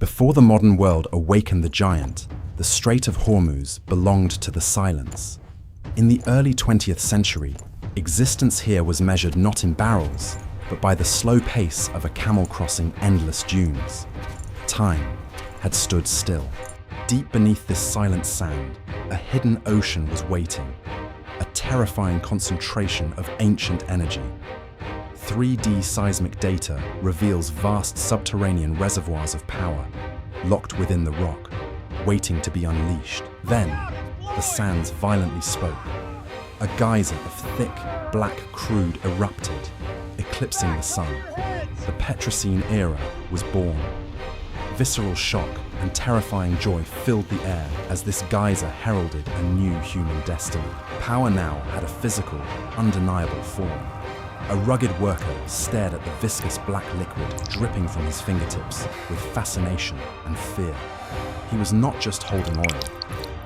Before the modern world awakened the giant, the Strait of Hormuz belonged to the silence. In the early 20th century, existence here was measured not in barrels, but by the slow pace of a camel crossing endless dunes. Time had stood still. Deep beneath this silent sand, a hidden ocean was waiting, a terrifying concentration of ancient energy. 3D seismic data reveals vast subterranean reservoirs of power, locked within the rock, waiting to be unleashed. Then, the sands violently spoke. A geyser of thick, black crude erupted, eclipsing the sun. The Petrocene era was born. Visceral shock and terrifying joy filled the air as this geyser heralded a new human destiny. Power now had a physical, undeniable form. A rugged worker stared at the viscous black liquid dripping from his fingertips with fascination and fear. He was not just holding oil,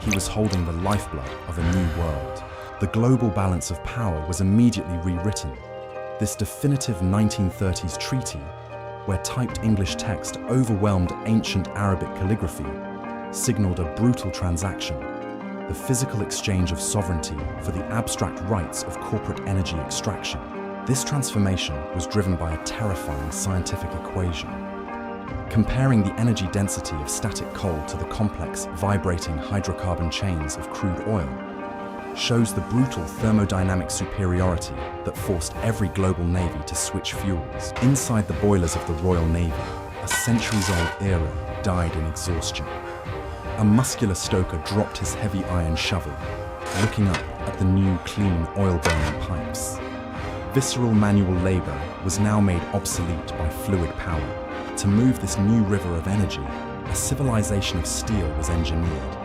he was holding the lifeblood of a new world. The global balance of power was immediately rewritten. This definitive 1930s treaty, where typed English text overwhelmed ancient Arabic calligraphy, signaled a brutal transaction, the physical exchange of sovereignty for the abstract rights of corporate energy extraction. This transformation was driven by a terrifying scientific equation. Comparing the energy density of static coal to the complex, vibrating hydrocarbon chains of crude oil shows the brutal thermodynamic superiority that forced every global navy to switch fuels. Inside the boilers of the Royal Navy, a centuries-old era died in exhaustion. A muscular stoker dropped his heavy iron shovel, looking up at the new, clean, oil-burning pipes. Visceral manual labor was now made obsolete by fluid power. To move this new river of energy, a civilization of steel was engineered.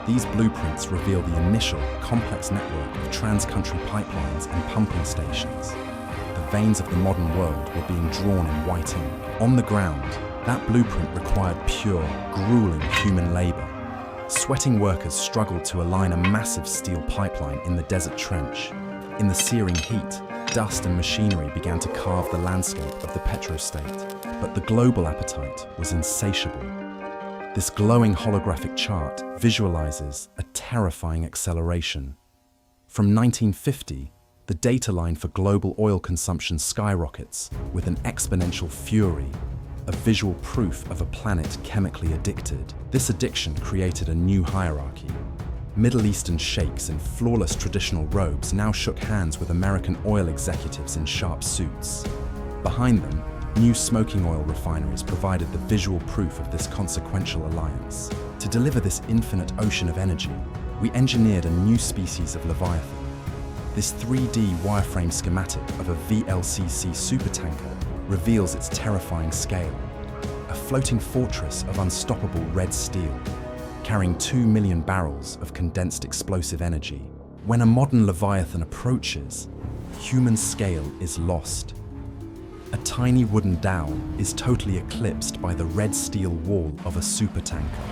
These blueprints reveal the initial, complex network of trans-country pipelines and pumping stations. The veins of the modern world were being drawn in white ink. On the ground, that blueprint required pure, grueling human labor. Sweating workers struggled to align a massive steel pipeline in the desert trench. In the searing heat, dust and machinery began to carve the landscape of the petrostate, but the global appetite was insatiable. This glowing holographic chart visualizes a terrifying acceleration. From 1950, the data line for global oil consumption skyrockets with an exponential fury, a visual proof of a planet chemically addicted. This addiction created a new hierarchy. Middle Eastern sheikhs in flawless traditional robes now shook hands with American oil executives in sharp suits. Behind them, new smoking oil refineries provided the visual proof of this consequential alliance. To deliver this infinite ocean of energy, we engineered a new species of Leviathan. This 3D wireframe schematic of a VLCC supertanker reveals its terrifying scale. A floating fortress of unstoppable red steel, carrying 2 million barrels of condensed explosive energy. When a modern Leviathan approaches, human scale is lost. A tiny wooden dhow is totally eclipsed by the red steel wall of a supertanker.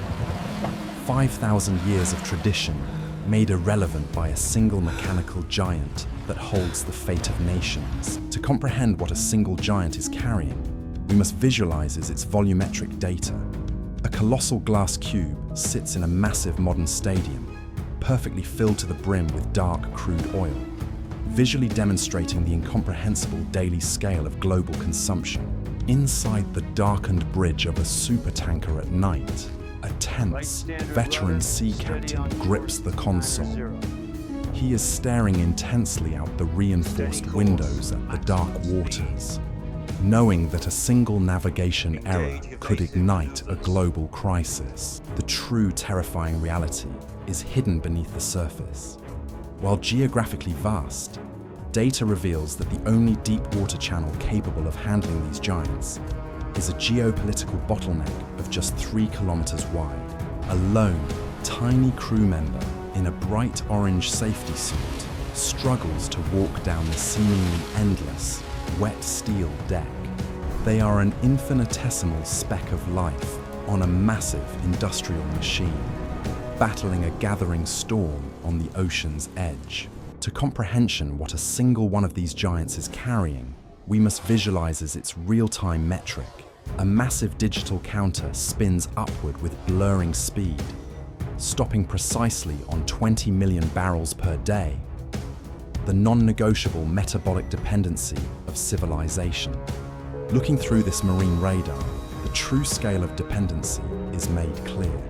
5,000 years of tradition made irrelevant by a single mechanical giant that holds the fate of nations. To comprehend what a single giant is carrying, we must visualize its volumetric data. A colossal glass cube sits in a massive modern stadium, perfectly filled to the brim with dark crude oil, visually demonstrating the incomprehensible daily scale of global consumption. Inside the darkened bridge of a supertanker at night, a tense, veteran sea captain grips the console. He is staring intensely out the reinforced windows at the dark waters, knowing that a single navigation error could ignite a global crisis. The true terrifying reality is hidden beneath the surface. While geographically vast, data reveals that the only deep water channel capable of handling these giants is a geopolitical bottleneck of just 3 kilometers wide. A lone, tiny crew member in a bright orange safety suit struggles to walk down the seemingly endless, wet steel deck. They are an infinitesimal speck of life on a massive industrial machine, battling a gathering storm on the ocean's edge. To comprehension what a single one of these giants is carrying, we must visualize its real-time metric, A massive digital counter spins upward with blurring speed, stopping precisely on 20 million barrels per day. The non-negotiable metabolic dependency of civilization. Looking through this marine radar, the true scale of dependency is made clear.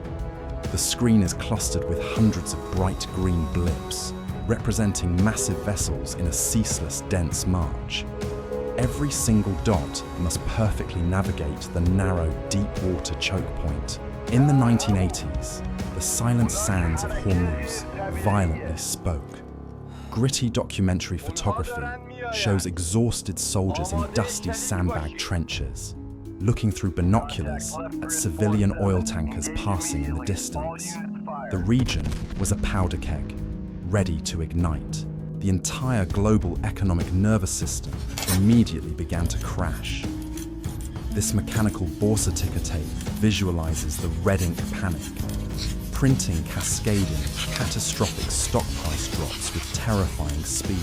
The screen is clustered with hundreds of bright green blips, representing massive vessels in a ceaseless, dense march. Every single dot must perfectly navigate the narrow, deep-water choke point. In the 1980s, the silent sands of Hormuz violently spoke. Gritty documentary photography shows exhausted soldiers in dusty sandbag trenches, looking through binoculars at civilian oil tankers passing in the distance. The region was a powder keg, ready to ignite. The entire global economic nervous system immediately began to crash. This mechanical Borsa ticker tape visualizes the red ink panic, printing cascading, catastrophic stock price drops with terrifying speed,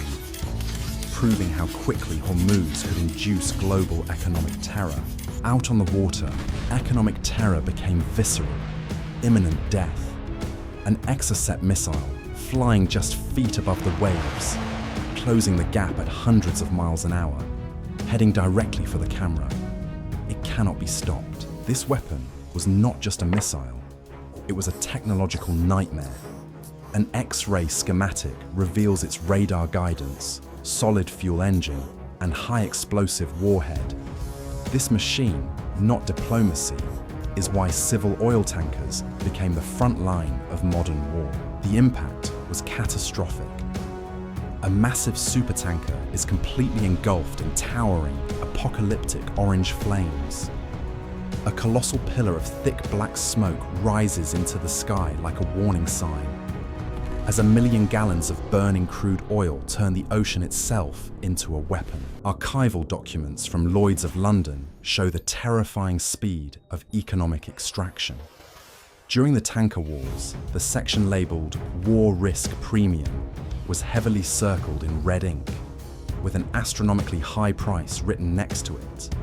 proving how quickly Hormuz could induce global economic terror. Out on the water, economic terror became visceral, imminent death. An Exocet missile flying just feet above the waves, closing the gap at hundreds of miles an hour, heading directly for the camera. It cannot be stopped. This weapon was not just a missile, it was a technological nightmare. An X-ray schematic reveals its radar guidance, solid fuel engine, and high explosive warhead. This machine, not diplomacy, is why civil oil tankers became the front line of modern war. The impact was catastrophic. A massive supertanker is completely engulfed in towering, apocalyptic orange flames. A colossal pillar of thick black smoke rises into the sky like a warning sign, as 1 million gallons of burning crude oil turn the ocean itself into a weapon. Archival documents from Lloyd's of London show the terrifying speed of economic extraction. During the tanker wars, the section labelled War Risk Premium was heavily circled in red ink, with an astronomically high price written next to it: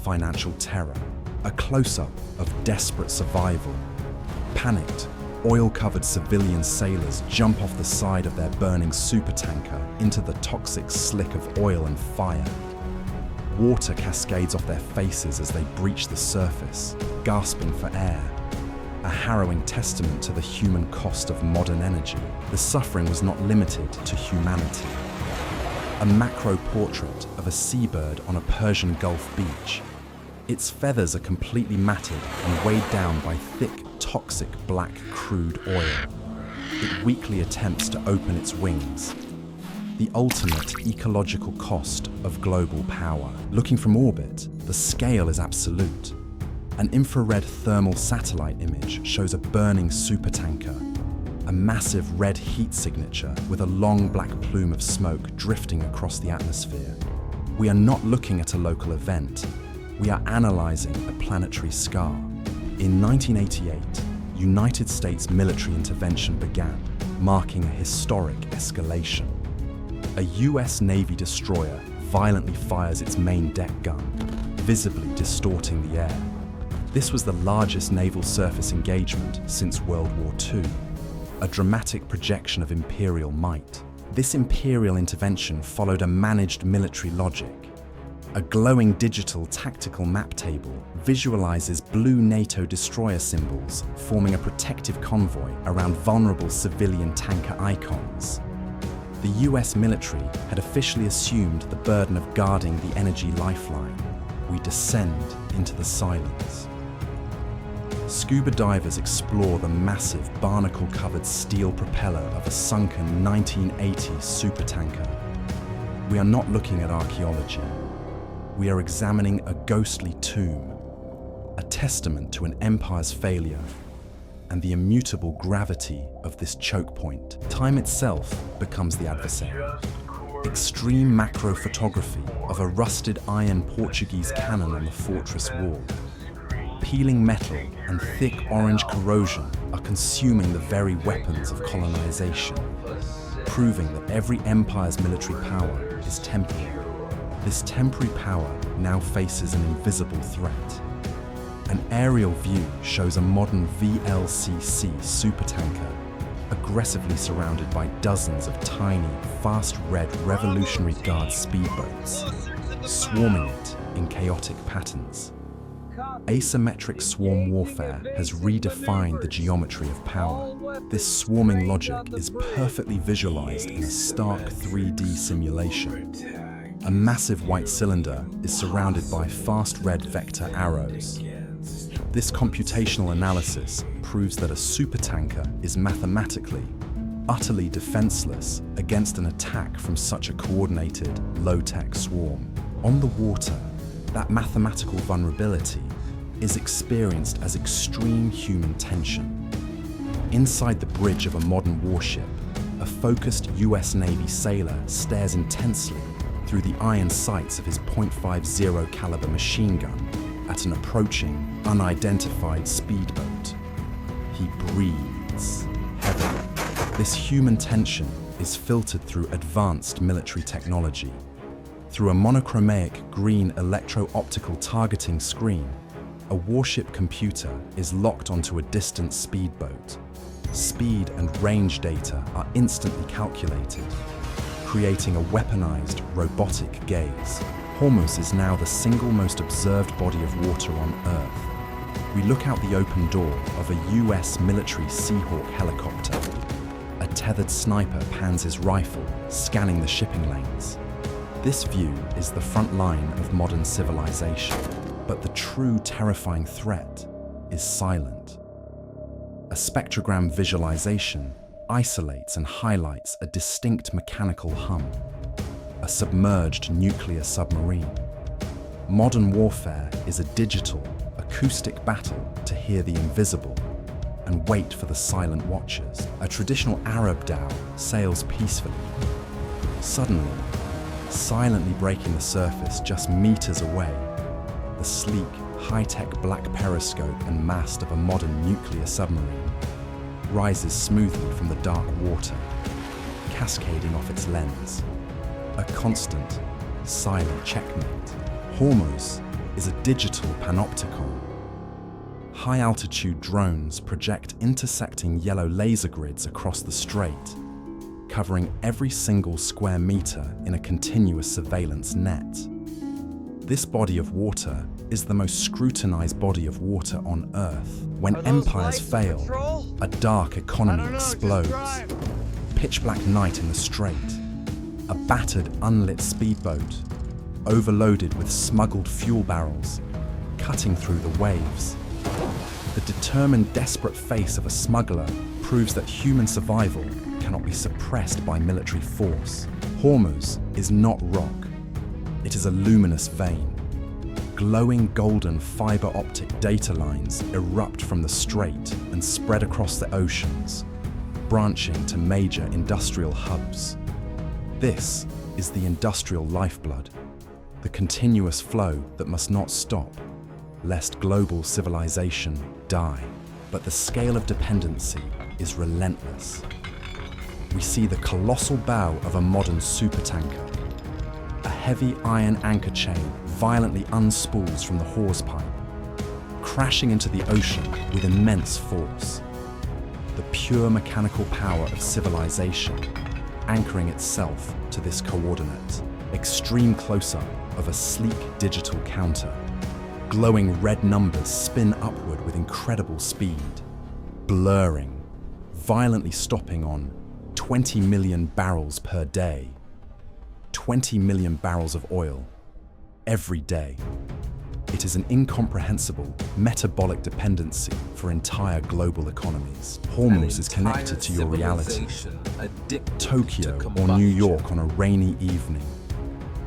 financial terror. A close-up of desperate survival. Panicked, oil-covered civilian sailors jump off the side of their burning supertanker into the toxic slick of oil and fire. Water cascades off their faces as they breach the surface, gasping for air. A harrowing testament to the human cost of modern energy. The suffering was not limited to humanity. A macro portrait of a seabird on a Persian Gulf beach. Its feathers are completely matted and weighed down by thick, toxic black crude oil. It weakly attempts to open its wings. The ultimate ecological cost of global power. Looking from orbit, the scale is absolute. An infrared thermal satellite image shows a burning supertanker, a massive red heat signature with a long black plume of smoke drifting across the atmosphere. We are not looking at a local event. We are analyzing a planetary scar. In 1988, United States military intervention began, marking a historic escalation. A US Navy destroyer violently fires its main deck gun, visibly distorting the air. This was the largest naval surface engagement since World War II, a dramatic projection of imperial might. This imperial intervention followed a managed military logic. A glowing digital tactical map table visualizes blue NATO destroyer symbols forming a protective convoy around vulnerable civilian tanker icons. The US military had officially assumed the burden of guarding the energy lifeline. We descend into the silence. Scuba divers explore the massive barnacle-covered steel propeller of a sunken 1980s supertanker. We are not looking at archaeology. We are examining a ghostly tomb, a testament to an empire's failure and the immutable gravity of this choke point. Time itself becomes the adversary. Extreme macro photography of a rusted iron Portuguese cannon on the fortress wall. Peeling metal and thick orange corrosion are consuming the very weapons of colonization, proving that every empire's military power is temporary. This temporary power now faces an invisible threat. An aerial view shows a modern VLCC supertanker aggressively surrounded by dozens of tiny, fast red Revolutionary Guard speedboats, swarming it in chaotic patterns. Asymmetric swarm warfare has redefined the geometry of power. This swarming logic is perfectly visualized in a stark 3D simulation. A massive white cylinder is surrounded by fast red vector arrows. This computational analysis proves that a supertanker is mathematically, utterly defenseless against an attack from such a coordinated, low-tech swarm. On the water, that mathematical vulnerability is experienced as extreme human tension. Inside the bridge of a modern warship, a focused US Navy sailor stares intensely through the iron sights of his .50 caliber machine gun at an approaching, unidentified speedboat. He breathes heavily. This human tension is filtered through advanced military technology. Through a monochromatic green electro-optical targeting screen, a warship computer is locked onto a distant speedboat. Speed and range data are instantly calculated, creating a weaponized, robotic gaze. Hormuz is now the single most observed body of water on Earth. We look out the open door of a US military Seahawk helicopter. A tethered sniper pans his rifle, scanning the shipping lanes. This view is the front line of modern civilization, but the true terrifying threat is silent. A spectrogram visualization isolates and highlights a distinct mechanical hum. A submerged nuclear submarine. Modern warfare is a digital, acoustic battle to hear the invisible and wait for the silent watchers. A traditional Arab dhow sails peacefully. Suddenly, silently breaking the surface just meters away, the sleek, high-tech black periscope and mast of a modern nuclear submarine rises smoothly from the dark water, cascading off its lens. A constant, silent checkmate. Hormuz is a digital panopticon. High-altitude drones project intersecting yellow laser grids across the strait, covering every single square meter in a continuous surveillance net. This body of water is the most scrutinized body of water on Earth. When empires fail, a dark economy explodes. Pitch-black night in the strait. A battered, unlit speedboat, overloaded with smuggled fuel barrels, cutting through the waves. The determined, desperate face of a smuggler proves that human survival cannot be suppressed by military force. Hormuz is not rock. It is a luminous vein. Glowing golden fiber optic data lines erupt from the strait and spread across the oceans, branching to major industrial hubs. This is the industrial lifeblood, the continuous flow that must not stop, lest global civilization die. But the scale of dependency is relentless. We see the colossal bow of a modern supertanker. A heavy iron anchor chain violently unspools from the hawse pipe, crashing into the ocean with immense force. The pure mechanical power of civilization anchoring itself to this coordinate. Extreme close-up of a sleek digital counter. Glowing red numbers spin upward with incredible speed, blurring, violently stopping on 20 million barrels per day. 20 million barrels of oil every day. It is an incomprehensible metabolic dependency for entire global economies. Hormuz is connected to your reality. Tokyo or New York on a rainy evening,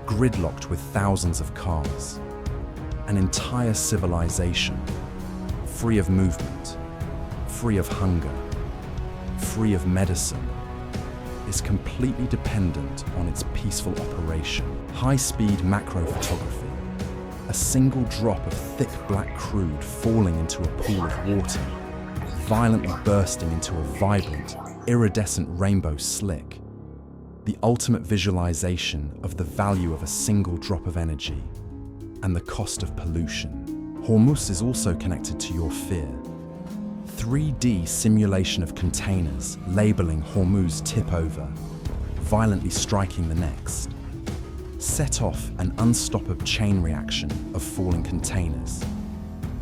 gridlocked with thousands of cars. An entire civilization, free of movement, free of hunger, free of medicine, is completely dependent on its peaceful operation. High-speed macro photography. A single drop of thick black crude falling into a pool of water, violently bursting into a vibrant, iridescent rainbow slick. The ultimate visualization of the value of a single drop of energy and the cost of pollution. Hormuz is also connected to your fear. 3D simulation of containers labeling Hormuz tip over, violently striking the next. Set off an unstoppable chain reaction of falling containers,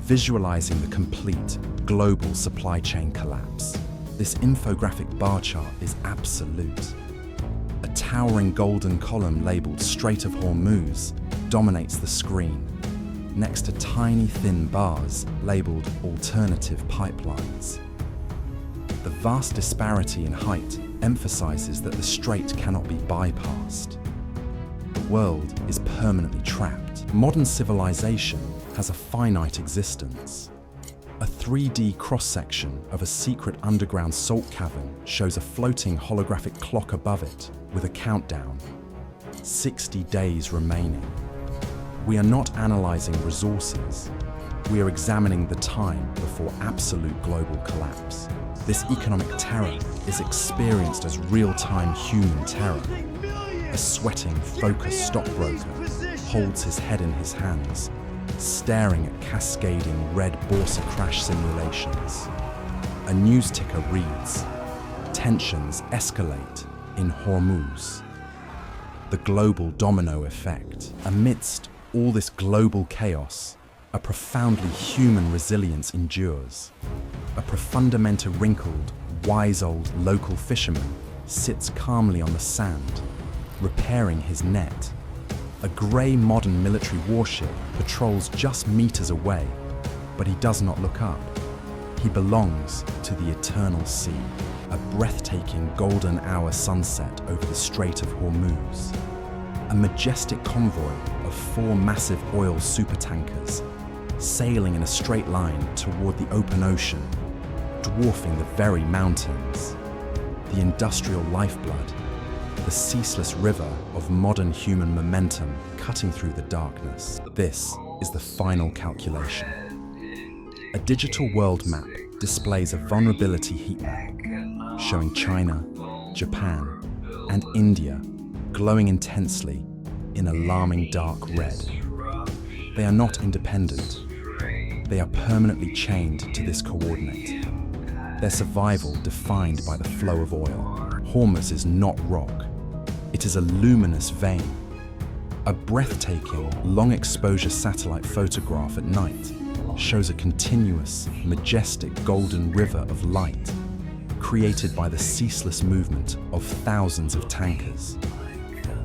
visualizing the complete global supply chain collapse. This infographic bar chart is absolute. A towering golden column labeled Strait of Hormuz dominates the screen, next to tiny thin bars labeled alternative pipelines. The vast disparity in height emphasizes that the strait cannot be bypassed. The world is permanently trapped. Modern civilization has a finite existence. A 3D cross-section of a secret underground salt cavern shows a floating holographic clock above it with a countdown. 60 days remaining. We are not analyzing resources. We are examining the time before absolute global collapse. This economic terror is experienced as real-time human terror. A sweating, focused stockbroker holds his head in his hands, staring at cascading red Borsa crash simulations. A news ticker reads, "Tensions escalate in Hormuz." The global domino effect. Amidst all this global chaos, a profoundly human resilience endures. A profundamente wrinkled, wise old local fisherman sits calmly on the sand, repairing his net. A grey modern military warship patrols just meters away, but he does not look up. He belongs to the eternal sea. A breathtaking golden hour sunset over the Strait of Hormuz. A majestic convoy of 4 massive oil supertankers sailing in a straight line toward the open ocean, dwarfing the very mountains. The industrial lifeblood, the ceaseless river of modern human momentum cutting through the darkness. This is the final calculation. A digital world map displays a vulnerability heat map showing China, Japan, and India glowing intensely in alarming dark red. They are not independent. They are permanently chained to this coordinate. Their survival defined by the flow of oil. Hormuz is not rock. It is a luminous vein. A breathtaking, long-exposure satellite photograph at night shows a continuous, majestic golden river of light created by the ceaseless movement of thousands of tankers.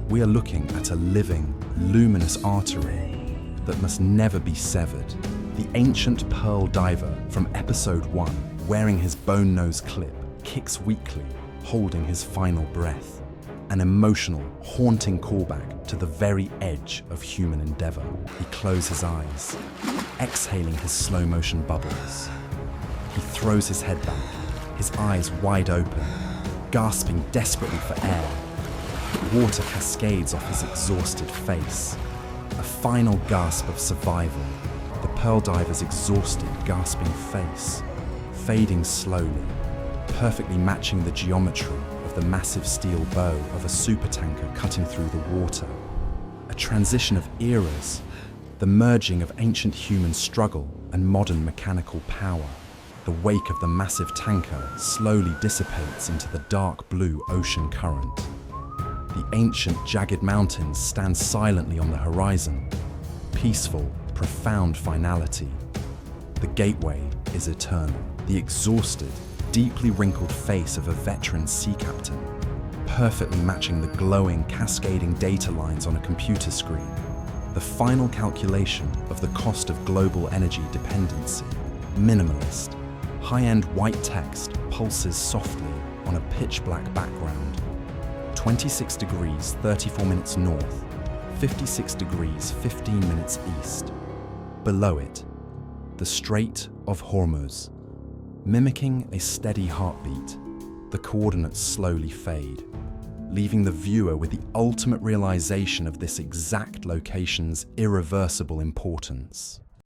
We are looking at a living, luminous artery that must never be severed. The ancient pearl diver from episode 1, wearing his bone-nosed clip, kicks weakly, holding his final breath. An emotional, haunting callback to the very edge of human endeavor. He closes his eyes, exhaling his slow-motion bubbles. He throws his head back, his eyes wide open, gasping desperately for air. Water cascades off his exhausted face. A final gasp of survival. The pearl diver's exhausted, gasping face, fading slowly, perfectly matching the geometry of the massive steel bow of a supertanker cutting through the water. A transition of eras, the merging of ancient human struggle and modern mechanical power. The wake of the massive tanker slowly dissipates into the dark blue ocean current. The ancient jagged mountains stand silently on the horizon. Peaceful, profound finality. The gateway is eternal. The exhausted, deeply wrinkled face of a veteran sea captain, perfectly matching the glowing, cascading data lines on a computer screen. The final calculation of the cost of global energy dependency. Minimalist, high-end white text pulses softly on a pitch-black background. 26 degrees 34 minutes north, 56 degrees 15 minutes east. Below it, the Strait of Hormuz. Mimicking a steady heartbeat, the coordinates slowly fade, leaving the viewer with the ultimate realization of this exact location's irreversible importance.